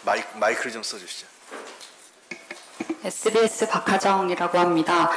마이크를 좀 써주시죠. SBS 박하정이라고 합니다.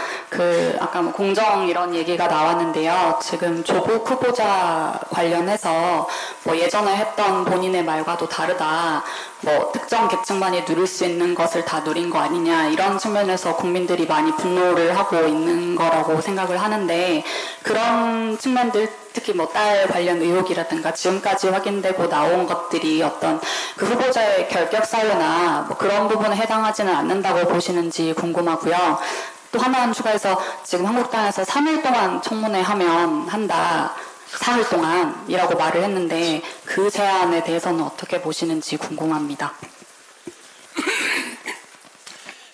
아까 뭐 공정 이런 얘기가 나왔는데요. 지금 조국 후보자 관련해서 뭐 예전에 했던 본인의 말과도 다르다. 뭐 특정 계층만이 누릴 수 있는 것을 다 누린 거 아니냐. 이런 측면에서 국민들이 많이 분노를 하고 있는 거라고 생각을 하는데 그런 측면들 특히 뭐 딸 관련 의혹이라든가 지금까지 확인되고 나온 것들이 어떤 그 후보자의 결격 사유나 뭐 그런 부분에 해당하지는 않는다고 보시는지 궁금하고요. 또 하나는 추가해서 지금 한국당에서 3일 동안 청문회 하면 한다. 사흘 동안이라고 말을 했는데 그 제안에 대해서는 어떻게 보시는지 궁금합니다.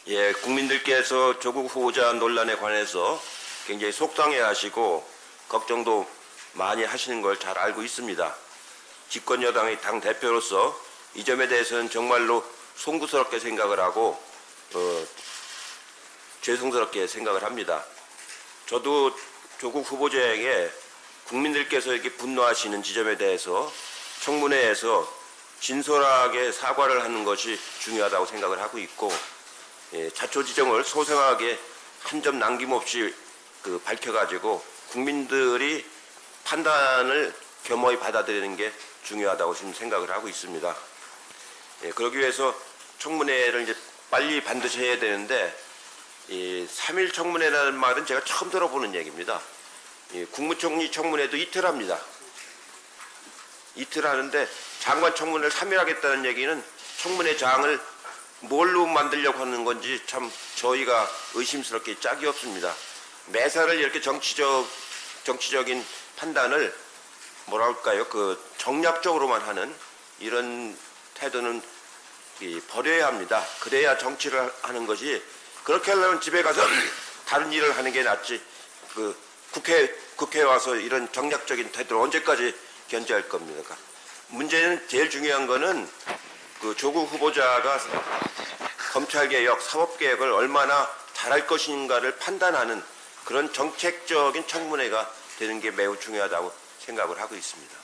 예, 국민들께서 조국 후보자 논란에 관해서 굉장히 속상해하시고 걱정도 많이 하시는 걸 잘 알고 있습니다. 집권 여당의 당 대표로서 이 점에 대해서는 정말로 송구스럽게 생각을 하고 죄송스럽게 생각을 합니다. 저도 조국 후보자에게 국민들께서 이렇게 분노하시는 지점에 대해서 청문회에서 진솔하게 사과를 하는 것이 중요하다고 생각을 하고 있고, 예, 자초지종을 소상하게 한 점 남김없이 밝혀가지고 국민들이 판단을 겸허히 받아들이는 게 중요하다고 지금 생각을 하고 있습니다. 예, 그러기 위해서 청문회를 이제 빨리 반드시 해야 되는데, 3일 청문회라는 말은 제가 처음 들어보는 얘기입니다. 국무총리 청문회도 이틀 합니다. 이틀 하는데 장관 청문회를 3일 하겠다는 얘기는 청문회장을 뭘로 만들려고 하는 건지 참 저희가 의심스럽게 짝이 없습니다. 매사를 이렇게 정치적인 판단을 뭐랄까요, 정략적으로만 하는 이런 태도는 버려야 합니다. 그래야 정치를 하는 것이, 그렇게 하려면 집에 가서 다른 일을 하는 게 낫지, 국회에 와서 이런 정략적인 태도를 언제까지 견제할 겁니까? 문제는 제일 중요한 거는 조국 후보자가 검찰개혁, 사법개혁을 얼마나 잘할 것인가를 판단하는 그런 정책적인 청문회가 되는 게 매우 중요하다고 생각을 하고 있습니다.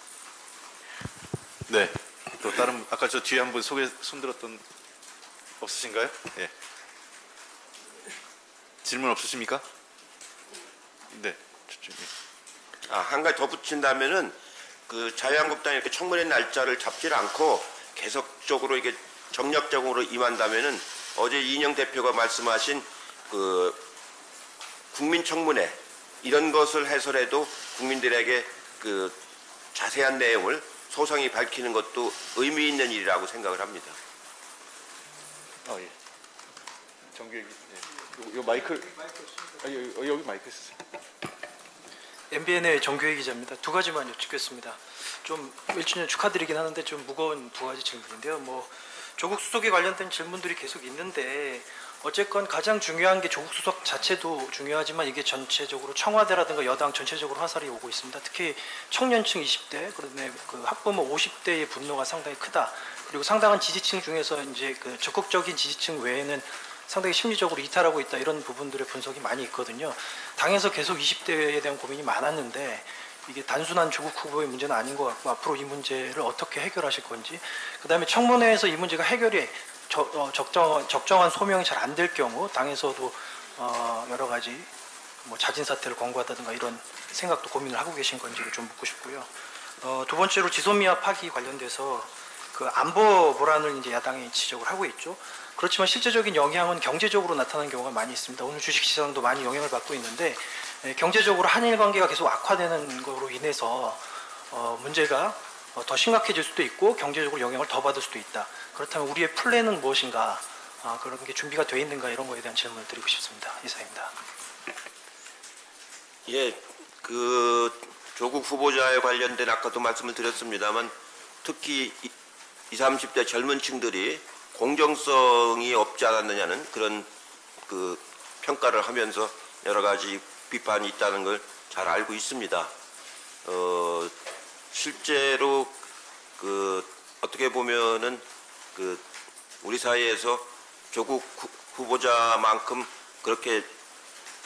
네. 또 다른 아까 저 뒤에 한 분 손들었던 없으신가요? 예. 질문 없으십니까? 네. 한 가지 더 붙인다면은 자유한국당이 이렇게 청문회 날짜를 잡지 않고 계속적으로 이게 정략적으로 임한다면은 어제 이인영 대표가 말씀하신 국민청문회 이런 것을 해서라도 국민들에게 자세한 내용을 소상히 밝히는 것도 의미 있는 일이라고 생각을 합니다. 예. 정규혁, 예. 요 마이크, 여기 마이크 있으세요. MBN의 정규혁 기자입니다. 두 가지만 여쭙겠습니다. 좀 1주년 축하드리긴 하는데 좀 무거운 두 가지 질문인데요. 뭐 조국 수석에 관련된 질문들이 계속 있는데 어쨌건 가장 중요한 게 조국 수석 자체도 중요하지만 이게 전체적으로 청와대라든가 여당 전체적으로 화살이 오고 있습니다. 특히 청년층 20대, 그다음에 학부모 50대의 분노가 상당히 크다. 그리고 상당한 지지층 중에서 이제 적극적인 지지층 외에는 상당히 심리적으로 이탈하고 있다, 이런 부분들의 분석이 많이 있거든요. 당에서 계속 20대에 대한 고민이 많았는데 이게 단순한 조국 후보의 문제는 아닌 것 같고 앞으로 이 문제를 어떻게 해결하실 건지, 그 다음에 청문회에서 이 문제가 해결이 적정한 소명이 잘 안 될 경우 당에서도 여러 가지 뭐 자진 사퇴를 권고하다든가 이런 생각도 고민을 하고 계신 건지를 좀 묻고 싶고요. 두 번째로 지소미아 파기 관련돼서 안보 불안을 이제 야당이 지적을 하고 있죠. 그렇지만 실제적인 영향은 경제적으로 나타나는 경우가 많이 있습니다. 오늘 주식시장도 많이 영향을 받고 있는데 경제적으로 한일 관계가 계속 악화되는 것으로 인해서 문제가 더 심각해질 수도 있고 경제적으로 영향을 더 받을 수도 있다. 그렇다면 우리의 플랜은 무엇인가, 그런 게 준비가 되어 있는가, 이런 거에 대한 질문을 드리고 싶습니다. 이상입니다. 예, 조국 후보자에 관련된 아까도 말씀을 드렸습니다만 특히 20, 30대 젊은 층들이 공정성이 없지 않았느냐는 그런 평가를 하면서 여러 가지 비판이 있다는 걸 잘 알고 있습니다. 실제로 어떻게 보면은 우리 사회에서 조국 후보자만큼 그렇게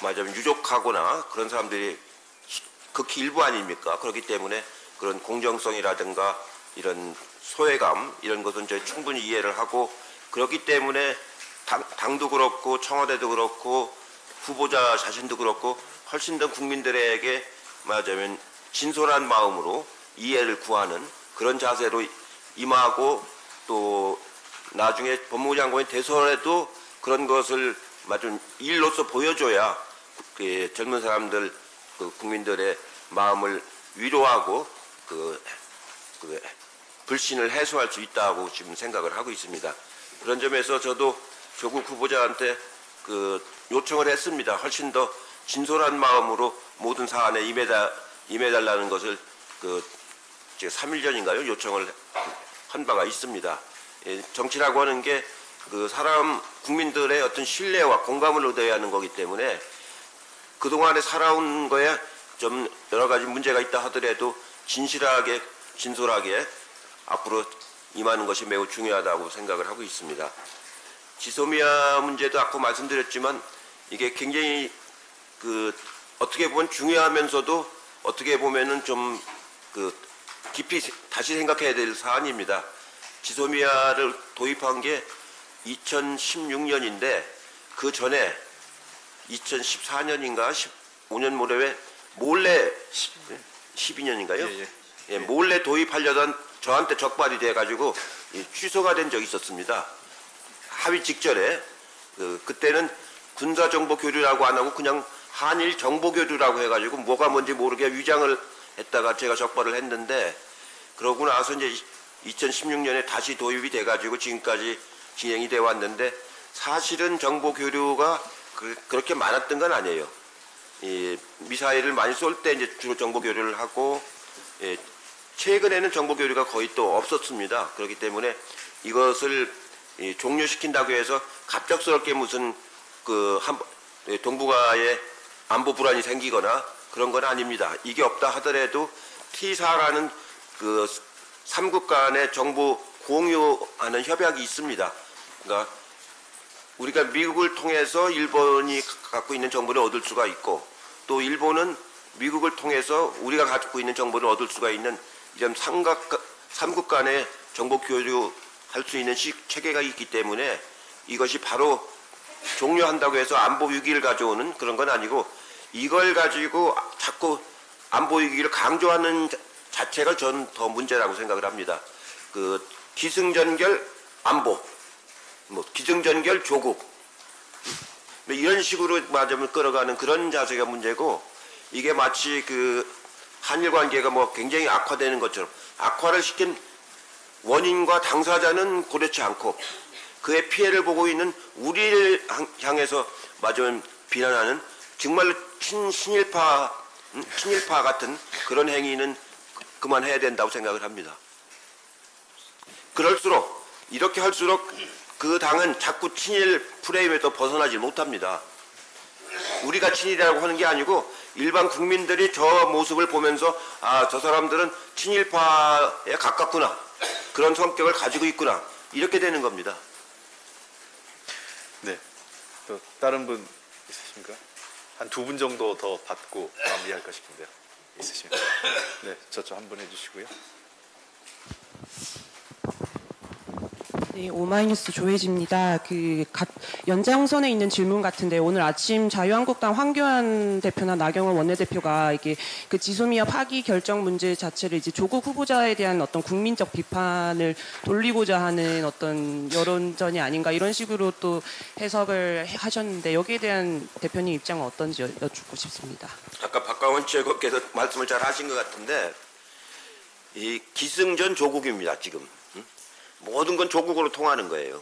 말하자면 유족하거나 그런 사람들이 극히 일부 아닙니까? 그렇기 때문에 그런 공정성이라든가 이런 소외감 이런 것은 저희 충분히 이해를 하고 그렇기 때문에 당도 그렇고 청와대도 그렇고 후보자 자신도 그렇고 훨씬 더 국민들에게 말하자면 진솔한 마음으로 이해를 구하는 그런 자세로 임하고 또 나중에 법무부 장관이 돼서라도 그런 것을 마좀 일로서 보여줘야 그 젊은 사람들 그 국민들의 마음을 위로하고 그 불신을 해소할 수 있다고 지금 생각을 하고 있습니다. 그런 점에서 저도 조국 후보자한테 그 요청을 했습니다. 훨씬 더 진솔한 마음으로 모든 사안에 임해달라는 것을 그 3일 전인가요? 요청을 한 바가 있습니다. 예, 정치라고 하는 게 그 사람 국민들의 어떤 신뢰와 공감을 얻어야 하는 거기 때문에 그동안에 살아온 거에 좀 여러 가지 문제가 있다 하더라도 진실하게 진솔하게 앞으로 임하는 것이 매우 중요하다고 생각을 하고 있습니다. 지소미아 문제도 아까 말씀드렸지만 이게 굉장히 그 어떻게 보면 중요하면서도 어떻게 보면은 좀 그 깊이 다시 생각해야 될 사안입니다. 지소미아를 도입한 게 2016년인데 그 전에 2014년인가 15년 무렵에 몰래 12년인가요? 예, 몰래 도입하려던 저한테 적발이 돼가지고 취소가 된 적이 있었습니다. 합의 직전에 그때는 군사정보교류라고 안 하고 그냥 한일 정보교류라고 해가지고 뭐가 뭔지 모르게 위장을 했다가 제가 적발을 했는데 그러고 나서 이제 2016년에 다시 도입이 돼가지고 지금까지 진행이 돼 왔는데 사실은 정보교류가 그렇게 많았던 건 아니에요. 미사일을 많이 쏠 때 이제 주로 정보교류를 하고 최근에는 정보교류가 거의 또 없었습니다. 그렇기 때문에 이것을 종료시킨다고 해서 갑작스럽게 무슨 동북아에 안보 불안이 생기거나 그런 건 아닙니다. 이게 없다 하더라도 T사라는 그 3국 간의 정보 공유하는 협약이 있습니다. 그러니까 우리가 미국을 통해서 일본이 갖고 있는 정보를 얻을 수가 있고 또 일본은 미국을 통해서 우리가 갖고 있는 정보를 얻을 수가 있는 이런 3국 간의 정보 교류할 수 있는 체계가 있기 때문에 이것이 바로 종료한다고 해서 안보 위기를 가져오는 그런 건 아니고 이걸 가지고 자꾸 안보 위기를 강조하는 자체가 전 더 문제라고 생각을 합니다. 그 기승전결 안보, 기승전결 조국 이런 식으로 말하자면 끌어가는 그런 자세가 문제고 이게 마치 그 한일 관계가 굉장히 악화되는 것처럼 악화를 시킨 원인과 당사자는 고려치 않고 그의 피해를 보고 있는 우리를 향해서 말하자면 비난하는 정말로 친일파 같은 그런 행위는 그만해야 된다고 생각을 합니다. 이렇게 할수록 그 당은 자꾸 친일 프레임에서 벗어나지 못합니다. 우리가 친일이라고 하는 게 아니고 일반 국민들이 저 모습을 보면서 저 사람들은 친일파에 가깝구나. 그런 성격을 가지고 있구나. 이렇게 되는 겁니다. 네. 또 다른 분 있으십니까? 한 2분 정도 더 받고 마무리할까 싶은데요. 있으십니까? 네, 저쪽 한 분 해주시고요. 네, 오마이뉴스 조혜지입니다. 연장선에 있는 질문 같은데 오늘 아침 자유한국당 황교안 대표나 나경원 원내대표가 이게 그 지소미아 파기 결정 문제 자체를 이제 조국 후보자에 대한 어떤 국민적 비판을 돌리고자 하는 어떤 여론전이 아닌가 이런 식으로 또 해석을 하셨는데 여기에 대한 대표님 입장은 어떤지 여쭙고 싶습니다. 아까 박광원 최고께서 말씀을 잘 하신 것 같은데 이 기승전 조국입니다. 지금. 모든 건 조국으로 통하는 거예요.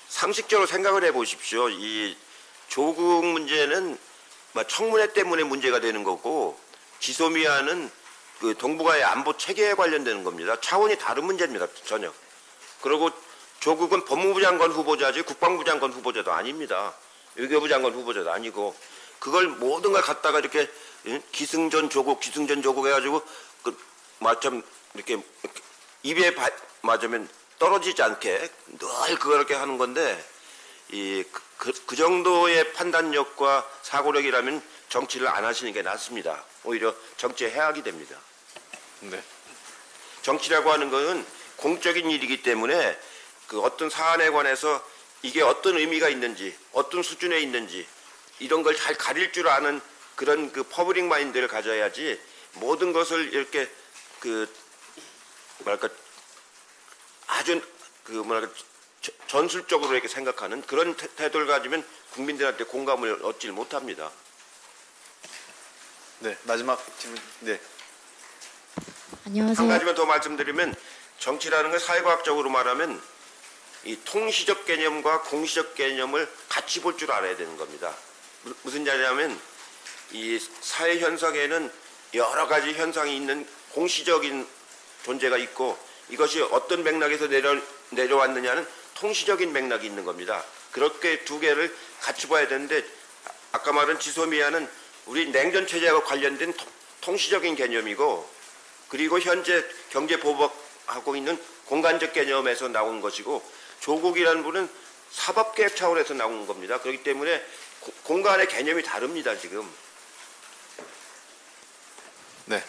상식적으로 생각을 해보십시오. 이 조국 문제는 청문회 때문에 문제가 되는 거고 지소미아는 그 동북아의 안보 체계에 관련되는 겁니다. 차원이 다른 문제입니다. 전혀. 그리고 조국은 법무부 장관 후보자지 국방부 장관 후보자도 아닙니다. 외교부 장관 후보자도 아니고 그걸 모든 걸 갖다가 이렇게 기승전 조국 해가지고 마침 이렇게 입에 맞으면 떨어지지 않게 늘 그렇게 하는 건데 그 정도의 판단력과 사고력이라면 정치를 안 하시는 게 낫습니다. 오히려 정치에 해악이 됩니다. 네. 정치라고 하는 것은 공적인 일이기 때문에 그 어떤 사안에 관해서 이게 어떤 의미가 있는지, 어떤 수준에 있는지 이런 걸 잘 가릴 줄 아는 그런 그 퍼블릭 마인드를 가져야지 모든 것을 이렇게 그 뭐랄까 아주 그 뭐랄까 전술적으로 이렇게 생각하는 그런 태도를 가지면 국민들한테 공감을 얻질 못합니다. 네, 마지막 질문. 네. 안녕하세요. 한 가지만 더 말씀드리면 정치라는 건 사회과학적으로 말하면 이 통시적 개념과 공시적 개념을 같이 볼 줄 알아야 되는 겁니다. 무슨 말이냐면 이 사회 현상에는 여러 가지 현상이 있는 공시적인 존재가 있고 이것이 어떤 맥락에서 내려왔느냐는 통시적인 맥락이 있는 겁니다. 그렇게 두 개를 같이 봐야 되는데 아까 말한 지소미아는 우리 냉전 체제와 관련된 통시적인 개념이고 그리고 현재 경제 보복하고 있는 공간적 개념에서 나온 것이고 조국이라는 분은 사법개혁 차원에서 나온 겁니다. 그렇기 때문에 공간의 개념이 다릅니다, 지금. 네.